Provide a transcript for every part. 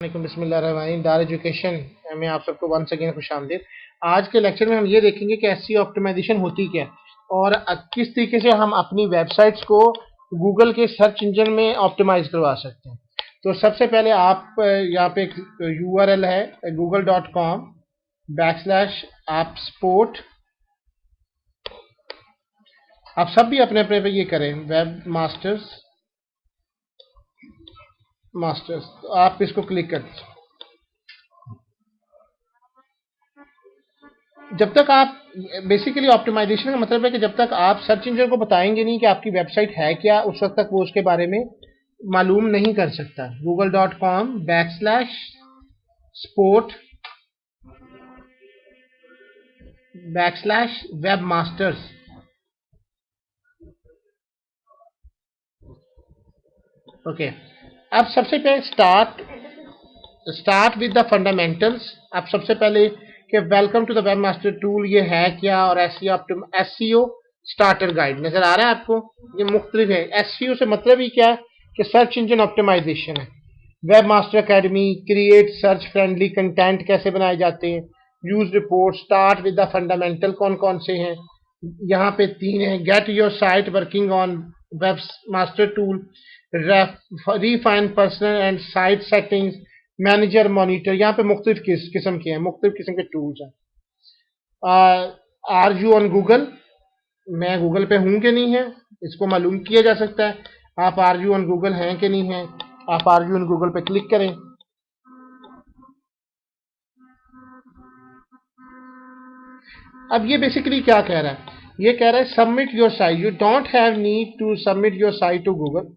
बिस्मिल्लाहिर्रहमानिर्रहीम। दार एजुकेशन में आप सबको वंस अगेन खुशामदीद। आज के लेक्चर में हम ये देखेंगे कि एसईओ ऑप्टिमाइजेशन होती क्या है और किस तरीके से हम अपनी वेबसाइट्स को गूगल के सर्च इंजन में ऑप्टिमाइज करवा सकते हैं। तो सबसे पहले आप यहाँ पे एक यूआरएल है google.com/आप स्पोर्ट। आप सब भी अपने अपने पे ये करें वेब मास्टर्स। तो आप इसको क्लिक कर दीजिए। जब तक आप बेसिकली ऑप्टिमाइजेशन का मतलब है कि जब तक आप सर्च इंजन को बताएंगे नहीं कि आपकी वेबसाइट है क्या, उस वक्त तक वो उसके बारे में मालूम नहीं कर सकता। google.com/sport/webmasters। ओके, अब सबसे पहले स्टार्ट विद द फंडामेंटल्स। आप सबसे पहले कि welcome to the web master tool ये है क्या, और एसईओ स्टार्टर गाइड नजर आ रहा है आपको। ये मुख्तलिफ है। एसईओ से मतलब ही क्या है कि सर्च इंजन ऑप्टिमाइजेशन है। Web master academy, create search friendly content कैसे बनाए जाते हैं, use report, start with the fundamental कौन कौन से हैं, यहाँ पे 3 है। Get your site working on web master tool, refine personal and site settings, manager, monitor. यहाँ पे मुख्तलिफ किस्म के हैं, मुख्तलिफ किस्म के टूल्स हैं। आर यू ऑन गूगल, मैं गूगल पे हूं कि नहीं है इसको मालूम किया जा सकता है। आप आर यू ऑन गूगल हैं कि नहीं है, आप आर यू ऑन गूगल पे क्लिक करें। अब ये बेसिकली क्या कह रहा है, ये कह रहा है submit your site, you don't have need to submit your site to Google.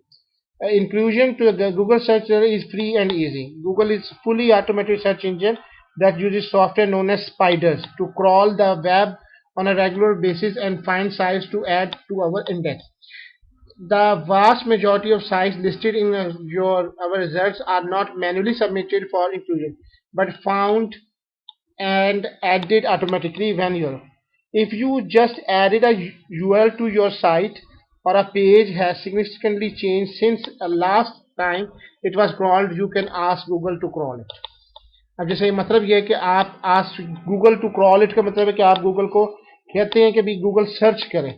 Inclusion to the Google search is free and easy. Google is fully automated search engine that uses software known as spiders to crawl the web on a regular basis and find sites to add to our index. The vast majority of sites listed in our results are not manually submitted for inclusion, but found and added automatically when you're. If you just added a URL to your site or a page has significantly changed since last time it was crawled, you can ask Google to crawl it. अब जैसे मतलब ये है कि आप ask Google to crawl it का मतलब है कि आप गूगल को कहते हैं कि भी गूगल सर्च करें।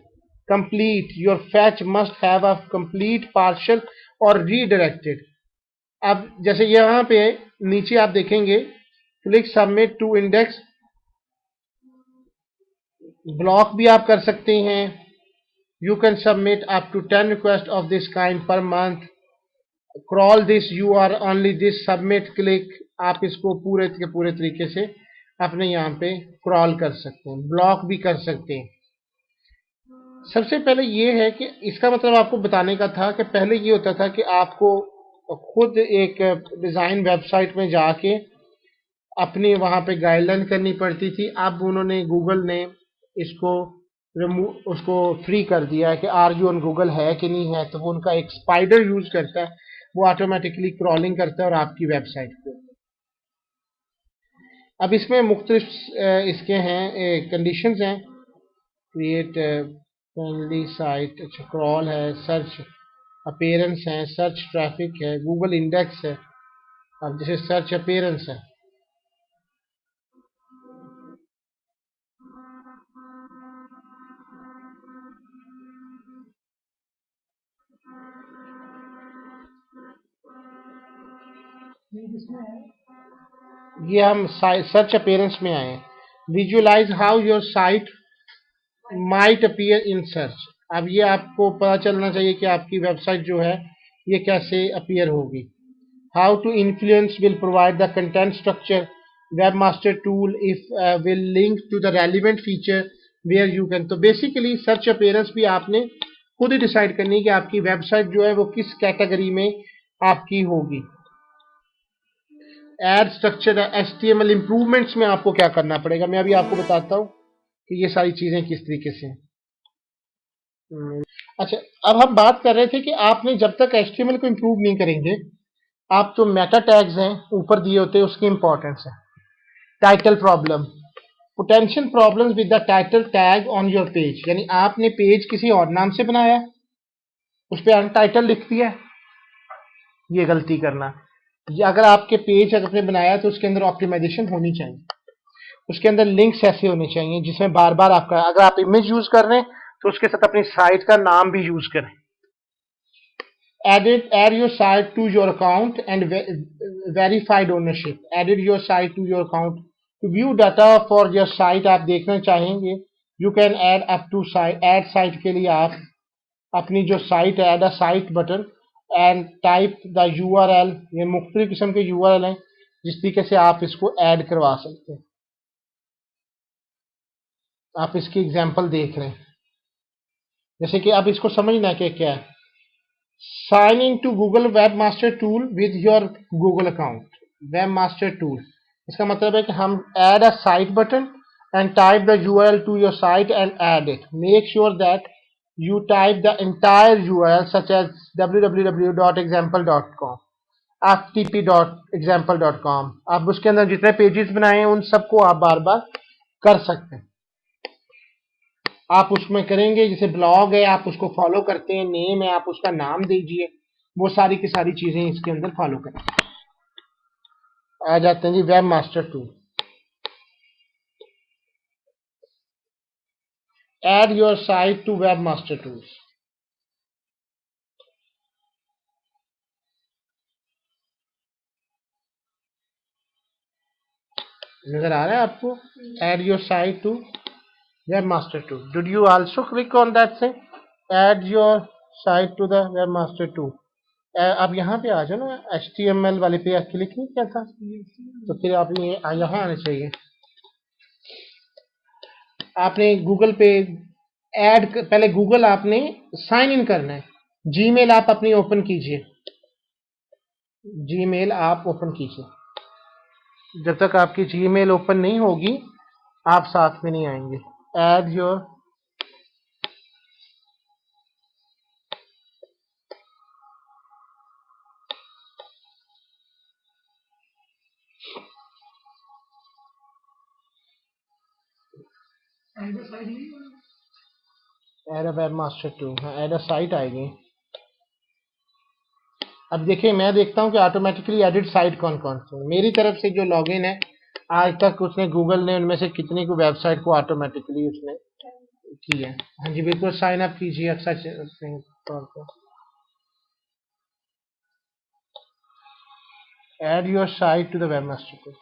Complete your fetch must have a complete, partial और रीडायरेक्टेड। अब जैसे यहाँ पे नीचे आप देखेंगे click submit to index, block भी आप कर सकते हैं। You can submit up to 10 request of this kind per month, crawl this you are only this, submit click. आप इसको पूरे के पूरे तरीके से अपने यहाँ पे क्रॉल कर सकते हैं, ब्लॉक भी कर सकते हैं। सबसे पहले ये है कि इसका मतलब आपको बताने का था कि पहले ये होता था कि आपको खुद एक डिज़ाइन वेबसाइट में जाके अपनी वहाँ पे गाइडलाइन करनी पड़ती थी। अब उन्होंने गूगल ने इसको उसको फ्री कर दिया है कि आर यू ऑन गूगल है कि नहीं है, तो वो उनका एक स्पाइडर यूज करता है, वो ऑटोमेटिकली क्रॉलिंग करता है और आपकी वेबसाइट पे। अब इसमें मुख्तलिफ इसके हैं कंडीशंस हैं। क्रिएट फ्रेंडली साइट, अच्छा क्रॉल है, सर्च अपीयरेंस है, सर्च ट्रैफिक है, गूगल इंडेक्स है। अब जैसे सर्च अपीयरेंस है, ये हम सर्च अपीयरेंस में आए हैं। Visualise how your site might appear in search. अब ये आपको पता चलना चाहिए कि आपकी वेबसाइट जो है ये कैसे अपीयर होगी। How to influence will provide the content structure, web master tool if will link to the relevant feature where you can. तो बेसिकली सर्च अपीयरेंस भी आपने खुद ही डिसाइड करनी है कि आपकी वेबसाइट जो है वो किस कैटेगरी में आपकी होगी। एड स्ट्रक्चर, HTML इंप्रूवमेंट्स में आपको क्या करना पड़ेगा, मैं अभी आपको बताता हूँ कि ये सारी चीजें किस तरीके से। अच्छा, अब हम बात कर रहे थे कि आपने जब तक HTML को इंप्रूव नहीं करेंगे, आप तो मेटा टैग्स हैं ऊपर दिए होते हैं उसकी इंपॉर्टेंस है। Title problem, potential problems with the title tag on your page, यानी आपने पेज किसी और नाम से बनाया, उस पर अनटाइटल लिख दिया, ये गलती करना। अगर आपके पेज अगर आपने बनाया तो उसके अंदर ऑप्टिमाइजेशन होनी चाहिए, उसके अंदर लिंक्स ऐसे होने चाहिए जिसमें बार बार आपका, अगर आप इमेज यूज कर रहे हैं तो उसके साथ अपनी साइट का नाम भी यूज करें. Add your site to your account and verified ownership. Added your site to your account. To view data for your site आप देखना चाहेंगे, you can add up to site. Add site के लिए आप अपनी जो साइट है, add a site button and type the URL. ये मुख्तलिफ किस्म के URL हैं जिस तरीके से आप इसको ऐड करवा सकते हैं. आप इसकी एग्जांपल देख रहे हैं, जैसे कि अब इसको समझना कि क्या है. Sign in to Google Webmaster Tool with your Google account. Webmaster Tool. इसका मतलब है कि हम add a site button and type the URL to your site and add it. Make sure that you type the entire URL such as www.example.com, ftp.example.com. आप उसके अंदर जितने pages बनाए हैं उन सबको आप बार बार कर सकते हैं. आप उसमें करेंगे, जैसे ब्लॉग है आप उसको फॉलो करते हैं, नेम है आप उसका नाम दीजिए, वो सारी की सारी चीजें इसके अंदर फॉलो करें. आ जाते हैं जी web master tool. Add your site to web master tools. नजर आ रहा है आपको? Add your site to web master tool. Did you also click on that thing? Add your site to the web master tool. अब यहाँ पे आ जाओ ना, HTML वाले पे क्लिक नहीं किया था तो फिर आप ये यहाँ आने चाहिए. आपने गूगल पे पहले गूगल आपने साइन इन करना है. जीमेल आप अपनी ओपन कीजिए, जीमेल आप ओपन कीजिए. जब तक आपकी जीमेल ओपन नहीं होगी आप साथ में नहीं आएंगे. Add your add a web master to. हाँ ऐड अ साइट आएगी. अब देखिए मैं देखता हूँ कि ऑटोमेटिकली एडिट साइट कौन कौन से. मेरी तरफ से जो लॉगिन है आज तक उसने गूगल ने उनमें से कितनी को वेबसाइट को ऑटोमेटिकली उसने की है. हाँ जी बिल्कुल साइन अप कीजिए अक्सर तौर पर. Add your site to the web master tool.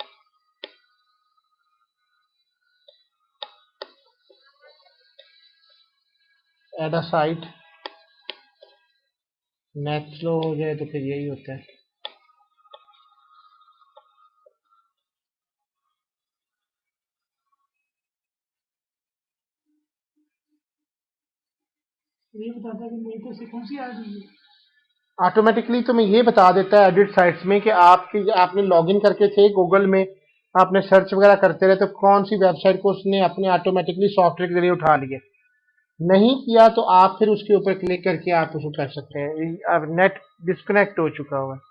Add a site. Net slow हो जाए तो फिर यही होता है. ये बताता है कि मेरी तो कौन सी आ रही है. ऑटोमेटिकली तुम्हें ये बता देता है एडिट साइट्स में कि आपने लॉगिन करके थे गूगल में, आपने सर्च वगैरह करते रहे तो कौन सी वेबसाइट को उसने अपने ऑटोमेटिकली सॉफ्टवेयर के जरिए उठा लिया. नहीं किया तो आप फिर उसके ऊपर क्लिक करके आप उसको कर सकते हैं. अब नेट डिस्कनेक्ट हो चुका हुआ है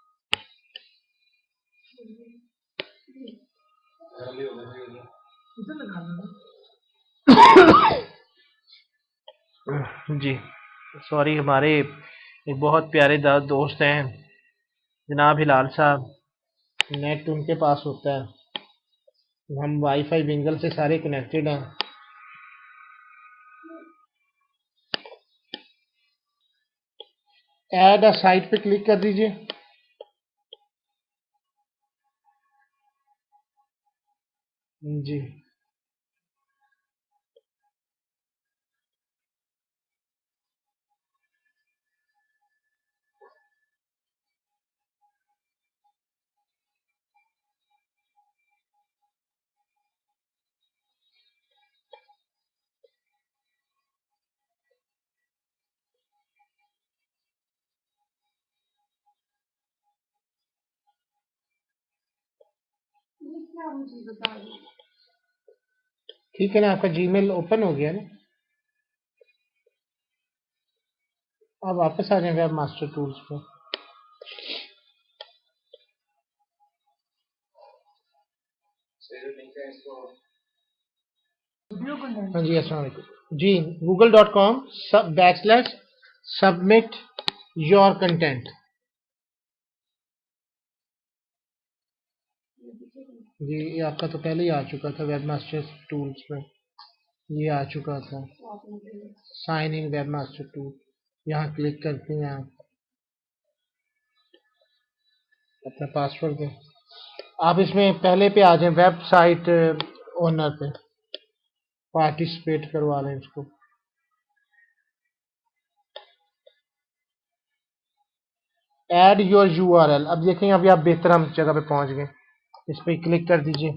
जी. सॉरी, हमारे एक बहुत प्यारे दोस्त हैं जनाब हिलाल साहब, नेट उनके पास होता है, हम वाईफाई विंगल से सारे कनेक्टेड हैं. ऐड अ साइट पे क्लिक कर दीजिए. जी ठीक है ना, आपका जीमेल ओपन हो गया ना. अब वापस आ जाए वेब मास्टर टूल्स पे. हाँ जी अस्सलाम वालेकुम जी. google.com /submit your content. जी ये आपका तो पहले ही आ चुका था वेबमास्टर टूल्स में, ये आ चुका था साइन इन वेबमास्टर टूल। यहाँ क्लिक करते हैं आप अपना पासवर्ड दें। आप इसमें पहले पे आ जाएं, वेबसाइट ओनर पे पार्टिसिपेट करवा लें इसको। Add your URL. अब देखें अभी आप बेहतर हम जगह पे पहुंच गए, इस पे क्लिक कर दीजिए।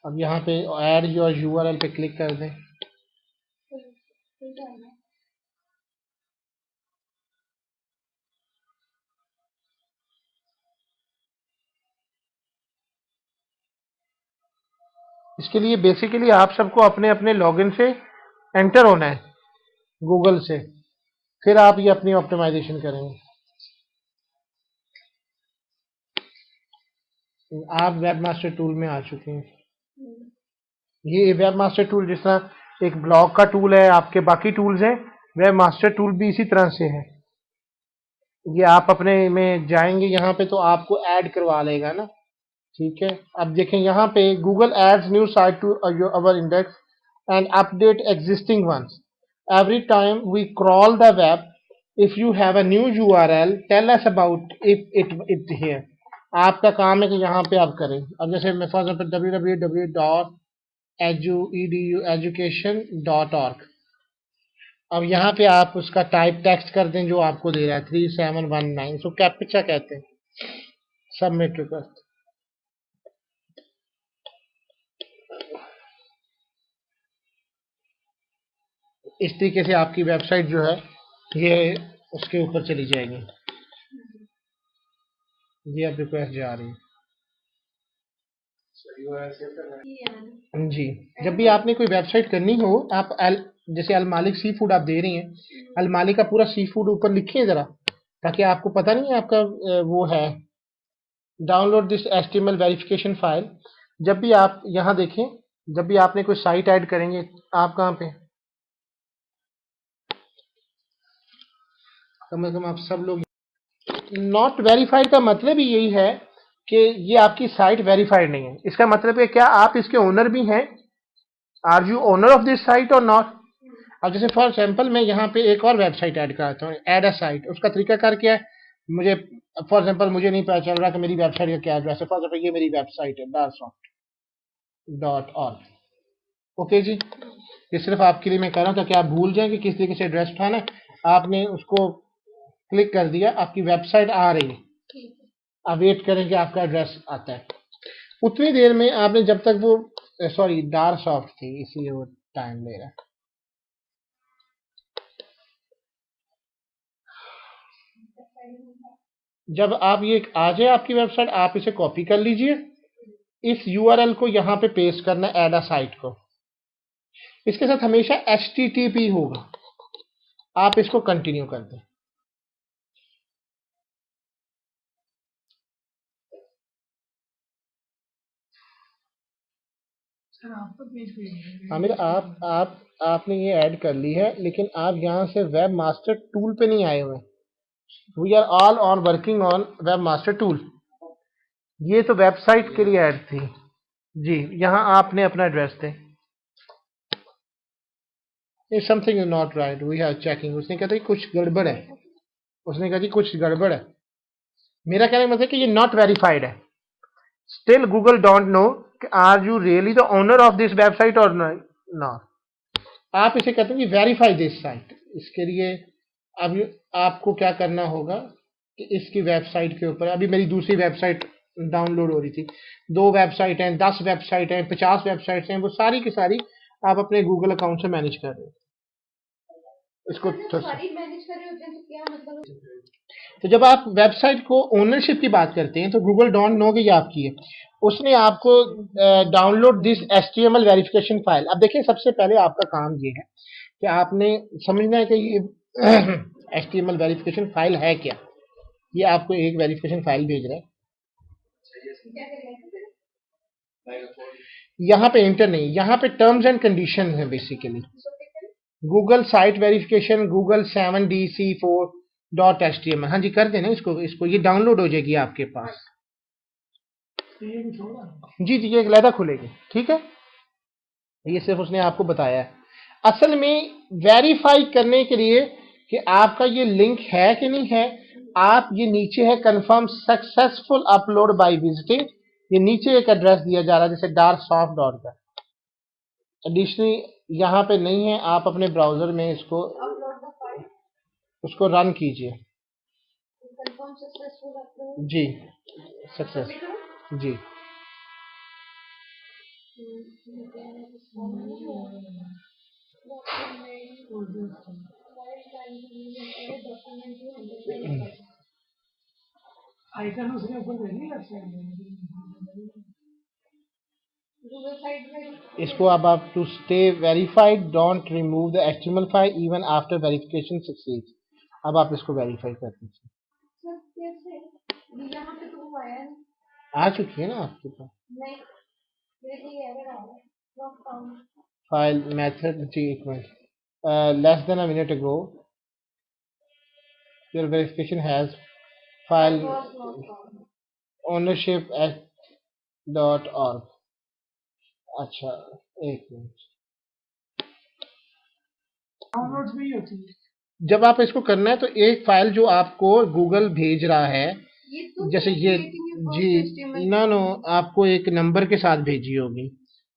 अब यहाँ पे ऐड योर यूआरएल पे क्लिक कर दें। इसके लिए बेसिकली आप सबको अपने अपने लॉगिन से एंटर होना है गूगल से, फिर आप ये अपनी ऑप्टिमाइजेशन करेंगे। आप वेबमास्टर टूल में आ चुके हैं। ये वेबमास्टर टूल जिस तरह एक ब्लॉग का टूल है, आपके बाकी टूल्स हैं, वेबमास्टर टूल भी इसी तरह से है। ये आप अपने में जाएंगे यहाँ पे तो आपको ऐड करवा लेगा ना, ठीक है। अब देखें यहाँ पे Google adds new site to our index and update existing once every time we crawl the web. If you have a new URL tell us about if it here. आपका काम है कि यहाँ पे आप करें। अब जैसे मैं फॉर एग्जाम्पल www.education.org, अब यहाँ पे आप उसका टाइप टेक्स्ट कर दें जो आपको दे रहा है 3719, इसको कैप्चा कहते हैं। Submit request. इस तरीके से आपकी वेबसाइट जो है ये उसके ऊपर चली जाएगी। ये अब रिक्वेस्ट जा रही है जी। जब भी आपने कोई वेबसाइट करनी हो, आप जैसे अल मालिक सी फूड आप दे रही हैं, अल मालिक का पूरा सी फूड ऊपर लिखिए जरा, ताकि आपको पता नहीं है आपका वो है। Download this HTML verification file. जब भी आप यहाँ देखें, जब भी आपने कोई साइट ऐड करेंगे, आप कहाँ पे, कम से कम आप सब लोग, नॉट वेरीफाइड का मतलब ही यही है कि ये आपकी साइट वेरीफाइड नहीं है। इसका मतलब है क्या आप इसके ओनर भी हैं, are you owner of this site और नॉट। अब जैसे फॉर एग्जांपल मैं यहाँ पे एक और वेबसाइट ऐड कराता हूँ, ऐड अ साइट। उसका तरीकाकार क्या है, मुझे फॉर एग्जांपल मुझे नहीं पता चल रहा कि मेरी वेबसाइट का क्या एड्रेस है। फॉर एग्जांपल ये मेरी वेबसाइट है darsoft.org। ओके जी, ये सिर्फ आपके लिए मैं कर रहा हूँ ताकि आप भूल जाएं कि किस तरीके से एड्रेस उठाना है। आपने उसको क्लिक कर दिया, आपकी वेबसाइट आ रही है। आप वेट करें कि आपका एड्रेस आता है। उतनी देर में आपने जब तक वो सॉरी डारसॉफ्ट थी इसलिए वो टाइम ले रहा है। जब आप ये आ जाए आपकी वेबसाइट, आप इसे कॉपी कर लीजिए। इस यूआरएल को यहाँ पे पेस्ट करना है, ऐड अ साइट को। इसके साथ हमेशा HTTP होगा, आप इसको कंटिन्यू कर दें। आमिर आपने ये ऐड कर ली है, लेकिन आप यहाँ से वेब मास्टर टूल पे नहीं आए हुए। We are all on working on web master tool. ये तो वेबसाइट के लिए ऐड थी जी। यहाँ आपने अपना एड्रेस दें। Something is not right, we are checking. उसने कहा था कि कुछ गड़बड़ है, उसने कहा जी कुछ गड़बड़ है। मेरा कहने का मतलब है कि ये नॉट वेरीफाइड है। Still Google don't know are you really the owner of this website और नॉट। आप इसे कहते हैं कि वेरीफाई दिस साइट। इसके लिए अब आपको क्या करना होगा कि इसकी वेबसाइट के ऊपर, अभी मेरी दूसरी वेबसाइट डाउनलोड हो रही थी, 2 वेबसाइट हैं, 10 वेबसाइट हैं, 50 वेबसाइट्स हैं, वो सारी की सारी आप अपने गूगल अकाउंट से मैनेज कर रहे हो। इसको सारी मैनेज कर रहे होते हैं तो क्या मतलब है? तो जब आप वेबसाइट को ओनरशिप की बात करते हैं तो गूगल डोंट नो कि ये आपकी है। उसने आपको download this HTML verification file. अब देखिए सबसे पहले आपका काम ये है कि आपने समझना है कि ये HTML वेरिफिकेशन फाइल है क्या। ये आपको एक वेरिफिकेशन फाइल भेज रहा है। यहाँ पे इंटर नहीं, यहाँ पे टर्म्स एंड कंडीशन है basically. Google site verification Google 7DC4.html। हाँ जी कर देना इसको, ये डाउनलोड हो जाएगी आपके पास। जी जी, ये एक अलहदा खुलेगी, ठीक है। ये सिर्फ उसने आपको बताया है। असल में वेरीफाई करने के लिए कि आपका ये लिंक है कि नहीं है, आप ये नीचे है confirm successful upload by visiting, ये नीचे एक एड्रेस दिया जा रहा है जैसे darksoft.com का। एडिशनली यहाँ पे नहीं है, आप अपने ब्राउजर में उसको रन कीजिए। जी सक्सेस, जी आइकन उसने ऊपर नहीं लगता इसको। अब आप to stay verified don't remove the HTML file even after verification succeed. अब आप इसको वेरीफाई कर दीजिए। आ चुकी है ना आपके पास फाइल मेथड। जी एक minute, less than a minute ago your verification has file ownership at .org। अच्छा एक मिनट, डाउनलोड्स भी होती है। जब आप इसको करना है तो एक फाइल जो आपको गूगल भेज रहा है, जैसे ये जी ना नो आपको एक नंबर के साथ भेजी होगी।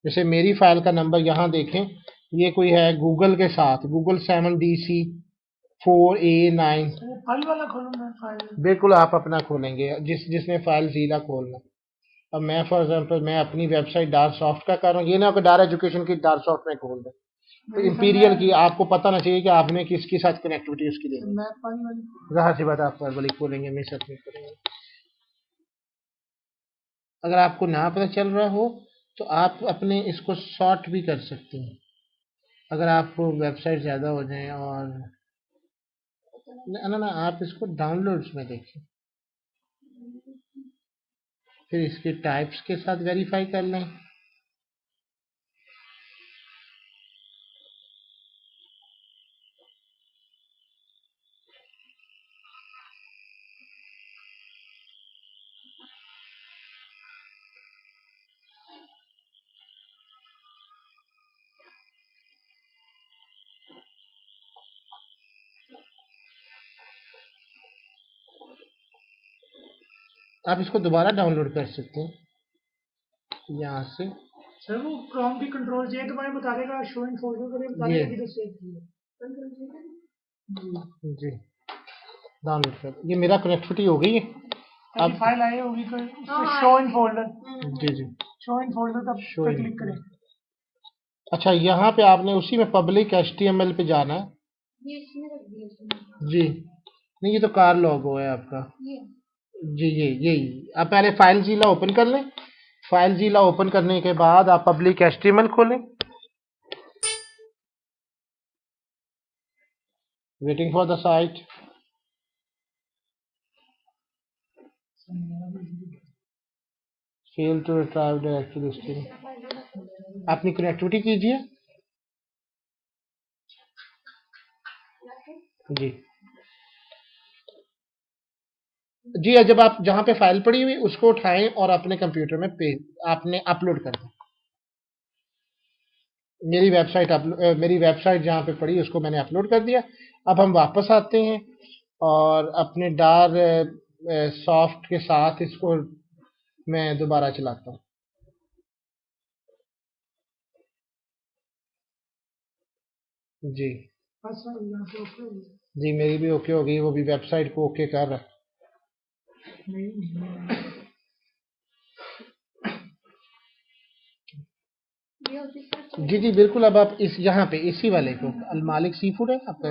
जैसे मेरी फाइल का नंबर यहाँ देखें, ये कोई है गूगल के साथ, गूगल 7DC4A9। फाइल वाला खोलूंगा फाइल, बिल्कुल आप अपना खोलेंगे जिसने फाइल जीला खोलना। अब मैं फॉर एग्जांपल मैं अपनी वेबसाइट डार्कसॉफ्ट का कर रहा हूँ, ये ना कि डार एजुकेशन की डार्कसॉफ्ट में खोल दें, तो इंपीरियल की आपको पता ना चाहिए कि आपने किसके साथ कनेक्टिविटी उसकी देनी है। जहाँ सी बात आप वाली खोलेंगे, मैं सबमिट करेंगे। अगर आपको ना पता चल रहा हो तो आप अपने इसको शॉर्ट भी कर सकते हैं, अगर आपको वेबसाइट ज़्यादा हो जाए। और ना आप इसको डाउनलोड्स में देखें, फिर इसके टाइप्स के साथ वेरीफाई कर लें। आप इसको दोबारा डाउनलोड कर सकते हैं यहाँ से। सर वो प्रॉम्प्ट की कंट्रोल चाहिए तो मैं बता देगा, शो इन फोल्डर को बता देगा कि सेव किया जी। डाउनलोड कर, ये मेरा कनेक्टिविटी हो गई है। अब फाइल आई होगी तो शो इन फोल्डर, जी जी शो इन फोल्डर तब पे क्लिक करें। अच्छा यहाँ पे आपने उसी में पब्लिक HTML पे जाना है जी। नहीं ये तो कार लोगो है आपका जी, ये यही। आप पहले फाइल जीला ओपन कर लें, फाइल जीला ओपन करने के बाद आप पब्लिक HTML खोलें। Waiting for the site. Fail to retrieve directory listing. अपनी कनेक्टिविटी कीजिए जी। जी जब आप जहां पे फाइल पड़ी हुई उसको उठाएं और अपने कंप्यूटर में आपने अपलोड कर दें। मेरी वेबसाइट जहाँ पे पड़ी उसको मैंने अपलोड कर दिया। अब हम वापस आते हैं और अपने डार सॉफ्ट के साथ इसको मैं दोबारा चलाता हूँ जी। जी मेरी भी ओके हो गई, वो भी वेबसाइट को ओके कर रहा है। जी जी बिल्कुल। अब आप इस यहाँ पे इसी वाले को अलमालिक सी फूड है आपका,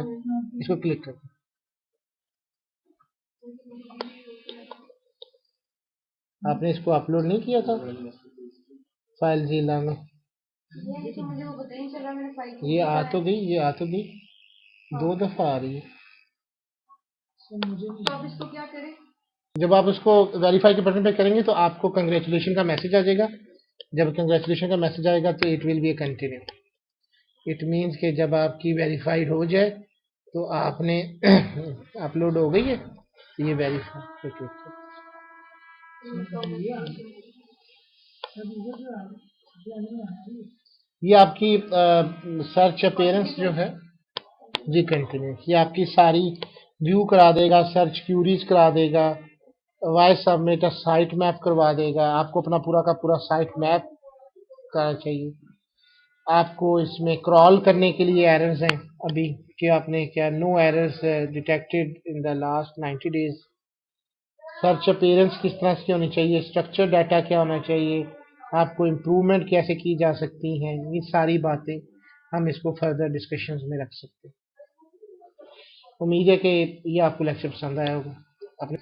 इसको क्लिक करें। आपने इसको अपलोड नहीं किया था फाइल जिला में? ये आ तो गई, ये आ तो गई, 2 दफा आ रही है। तो आप इसको क्या करें? जब आप उसको वेरीफाई के बटन पे करेंगे तो आपको कंग्रेचुलेशन का मैसेज आ जाएगा। जब कंग्रेचुलेशन का मैसेज आएगा तो it will be A continue. It means कि जब आपकी वेरीफाइड हो जाए तो आपने अपलोड हो गई है, तो ये वेरीफाई ये आपकी सर्च अपीयरेंस जो है, जी कंटिन्यू, ये आपकी सारी व्यू करा देगा, सर्च क्यूरीज करा देगा, वाई सबमिट साइट मैप करवा देगा। आपको अपना पूरा का पूरा साइट मैप करना चाहिए। आपको इसमें क्रॉल करने के लिए एरर्स हैं अभी कि आपने क्या, no errors detected in the last 90 days. Search appearance किस तरह की होनी चाहिए, स्ट्रक्चर डाटा क्या होना चाहिए, आपको इम्प्रूवमेंट कैसे की जा सकती हैं, ये सारी बातें हम इसको फर्दर डिस्कशंस में रख सकते हैं। उम्मीद है कि ये आपको लेक्चर पसंद आया होगा। अपने